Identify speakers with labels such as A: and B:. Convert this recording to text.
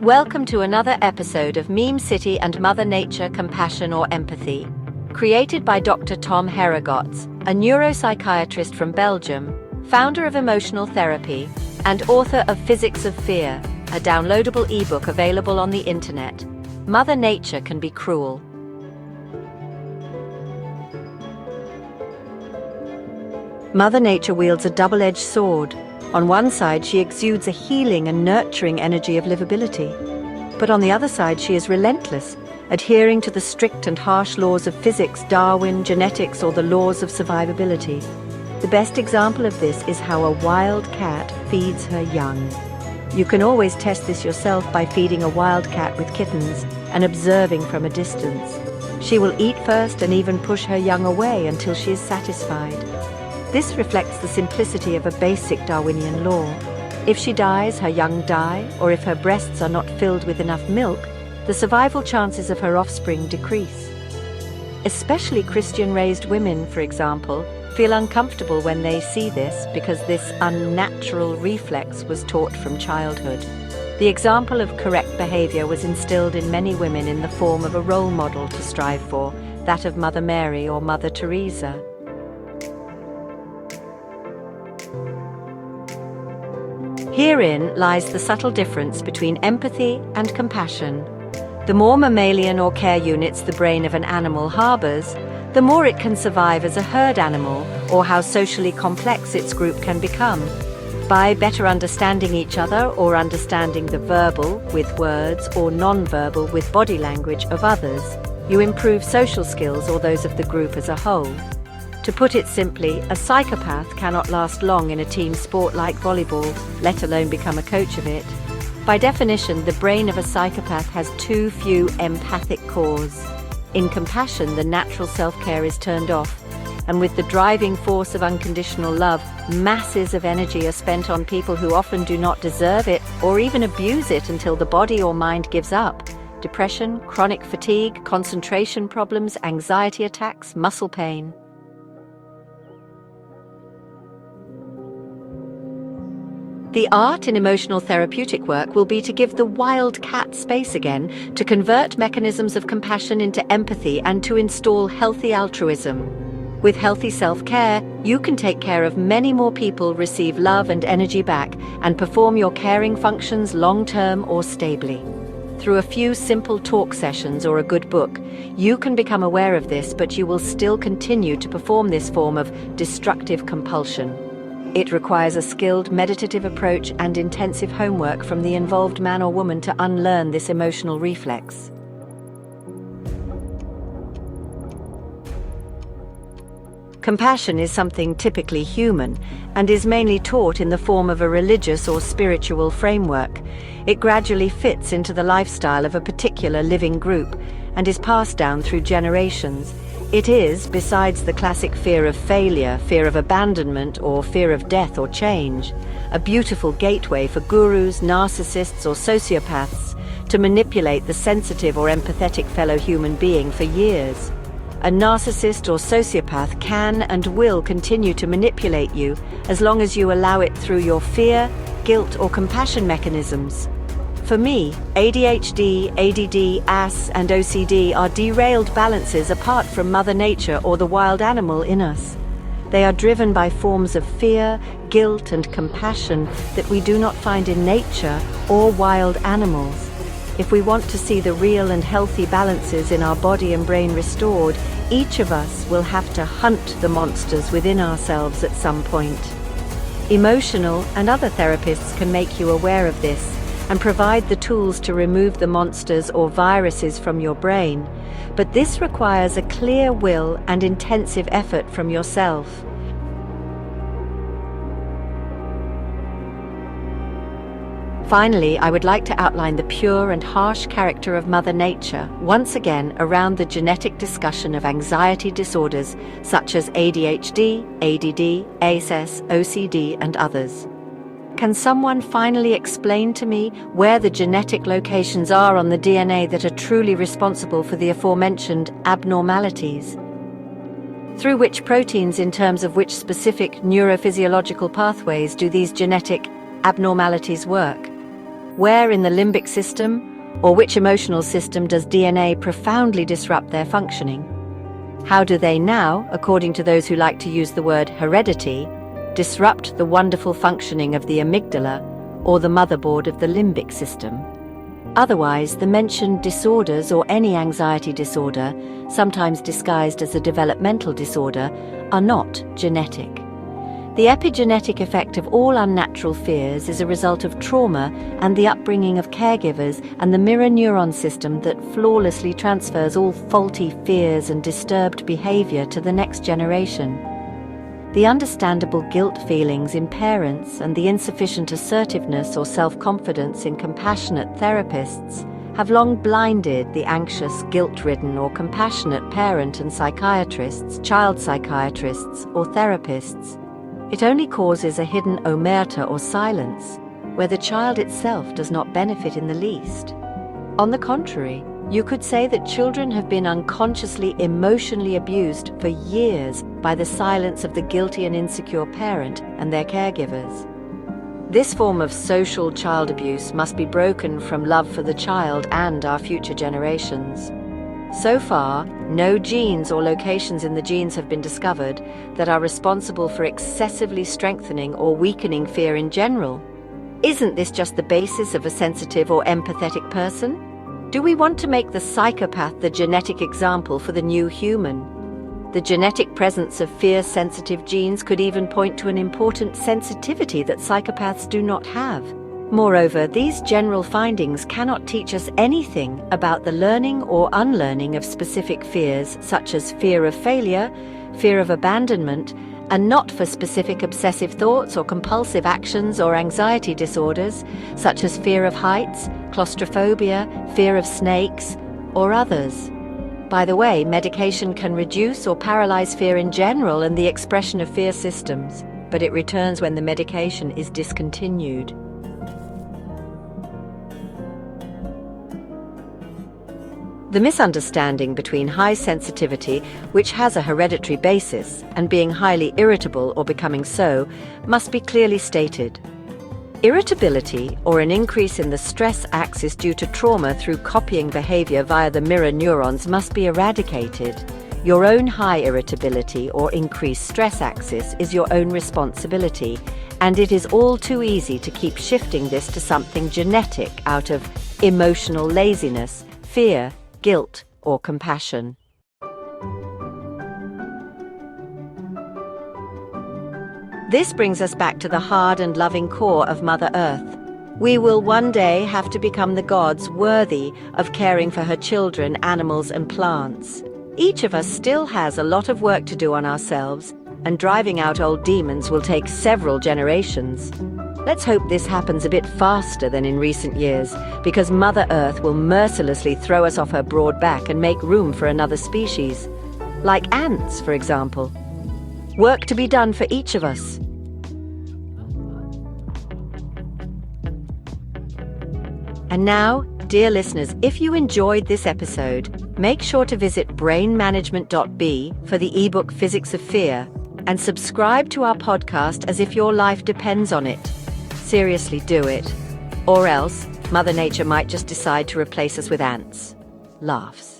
A: Welcome to another episode of Meme City and Mother Nature, Compassion or Empathy, created by Dr. Tom Herregotz, a neuropsychiatrist from Belgium, founder of emotional therapy, and author of Physics of Fear, a downloadable ebook available on the internet. Mother Nature can be cruel. Mother Nature wields a double-edged sword. On one side, she exudes a healing and nurturing energy of livability. But on the other side, she is relentless, adhering to the strict and harsh laws of physics, Darwin, genetics, or the laws of survivability. The best example of this is how a wild cat feeds her young. You can always test this yourself by feeding a wild cat with kittens and observing from a distance. She will eat first and even push her young away until she is satisfied. This reflects the simplicity of a basic Darwinian law. If she dies, her young die, or if her breasts are not filled with enough milk, the survival chances of her offspring decrease. Especially Christian-raised women, for example, feel uncomfortable when they see this because this unnatural reflex was taught from childhood. The example of correct behavior was instilled in many women in the form of a role model to strive for, that of Mother Mary or Mother Teresa. Herein lies the subtle difference between empathy and compassion. The more mammalian or care units the brain of an animal harbors, the more it can survive as a herd animal, or how socially complex its group can become. By better understanding each other or understanding the verbal with words or non-verbal with body language of others, you improve social skills or those of the group as a whole. To put it simply, a psychopath cannot last long in a team sport like volleyball, let alone become a coach of it. By definition, the brain of a psychopath has too few empathic cores. In compassion, the natural self-care is turned off, and with the driving force of unconditional love, masses of energy are spent on people who often do not deserve it or even abuse it until the body or mind gives up. Depression, chronic fatigue, concentration problems, anxiety attacks, muscle pain. The art in emotional therapeutic work will be to give the wild cat space again, to convert mechanisms of compassion into empathy and to install healthy altruism. With healthy self-care, you can take care of many more people, receive love and energy back, and perform your caring functions long-term or stably. Through a few simple talk sessions or a good book, you can become aware of this, but you will still continue to perform this form of destructive compulsion. It requires a skilled meditative approach and intensive homework from the involved man or woman to unlearn this emotional reflex. Compassion is something typically human and is mainly taught in the form of a religious or spiritual framework. It gradually fits into the lifestyle of a particular living group and is passed down through generations. It is, besides the classic fear of failure, fear of abandonment, or fear of death or change, a beautiful gateway for gurus, narcissists, or sociopaths to manipulate the sensitive or empathetic fellow human being for years. A narcissist or sociopath can and will continue to manipulate you as long as you allow it through your fear, guilt, or compassion mechanisms. For me, ADHD, ADD, AS, and OCD are derailed balances apart from Mother Nature or the wild animal in us. They are driven by forms of fear, guilt, and compassion that we do not find in nature or wild animals. If we want to see the real and healthy balances in our body and brain restored, each of us will have to hunt the monsters within ourselves at some point. Emotional and other therapists can make you aware of this and provide the tools to remove the monsters or viruses from your brain, but this requires a clear will and intensive effort from yourself. Finally, I would like to outline the pure and harsh character of Mother Nature, once again around the genetic discussion of anxiety disorders such as ADHD, ADD, ASS, OCD, and others. Can someone finally explain to me where the genetic locations are on the DNA that are truly responsible for the aforementioned abnormalities? Through which proteins, in terms of which specific neurophysiological pathways, do these genetic abnormalities work? Where in the limbic system, or which emotional system does DNA profoundly disrupt their functioning? How do they now, according to those who like to use the word heredity, disrupt the wonderful functioning of the amygdala, or the motherboard of the limbic system? Otherwise, the mentioned disorders or any anxiety disorder, sometimes disguised as a developmental disorder, are not genetic. The epigenetic effect of all unnatural fears is a result of trauma and the upbringing of caregivers and the mirror neuron system that flawlessly transfers all faulty fears and disturbed behavior to the next generation. The understandable guilt feelings in parents and the insufficient assertiveness or self-confidence in compassionate therapists have long blinded the anxious, guilt-ridden or compassionate parent and psychiatrists, child psychiatrists or therapists. It only causes a hidden omerta or silence, where the child itself does not benefit in the least. On the contrary, you could say that children have been unconsciously emotionally abused for years by the silence of the guilty and insecure parent and their caregivers. This form of social child abuse must be broken from love for the child and our future generations. So far, no genes or locations in the genes have been discovered that are responsible for excessively strengthening or weakening fear in general. Isn't this just the basis of a sensitive or empathetic person? Do we want to make the psychopath the genetic example for the new human? The genetic presence of fear-sensitive genes could even point to an important sensitivity that psychopaths do not have. Moreover, these general findings cannot teach us anything about the learning or unlearning of specific fears, such as fear of failure, fear of abandonment, and not for specific obsessive thoughts or compulsive actions or anxiety disorders, such as fear of heights, claustrophobia, fear of snakes, or others. By the way, medication can reduce or paralyze fear in general and the expression of fear systems, but it returns when the medication is discontinued. The misunderstanding between high sensitivity, which has a hereditary basis, and being highly irritable or becoming so, must be clearly stated. Irritability, or an increase in the stress axis due to trauma through copying behavior via the mirror neurons, must be eradicated. Your own high irritability or increased stress axis is your own responsibility, and it is all too easy to keep shifting this to something genetic out of emotional laziness, fear, guilt, or compassion. This brings us back to the hard and loving core of Mother Earth. We will one day have to become the gods worthy of caring for her children, animals, and plants. Each of us still has a lot of work to do on ourselves, and driving out old demons will take several generations. Let's hope this happens a bit faster than in recent years, because Mother Earth will mercilessly throw us off her broad back and make room for another species. Like ants, for example. Work to be done for each of us. And now, dear listeners, if you enjoyed this episode, make sure to visit brainmanagement.be for the ebook Physics of Fear, and subscribe to our podcast as if your life depends on it. Seriously, do it. Or else, Mother Nature might just decide to replace us with ants. Laughs.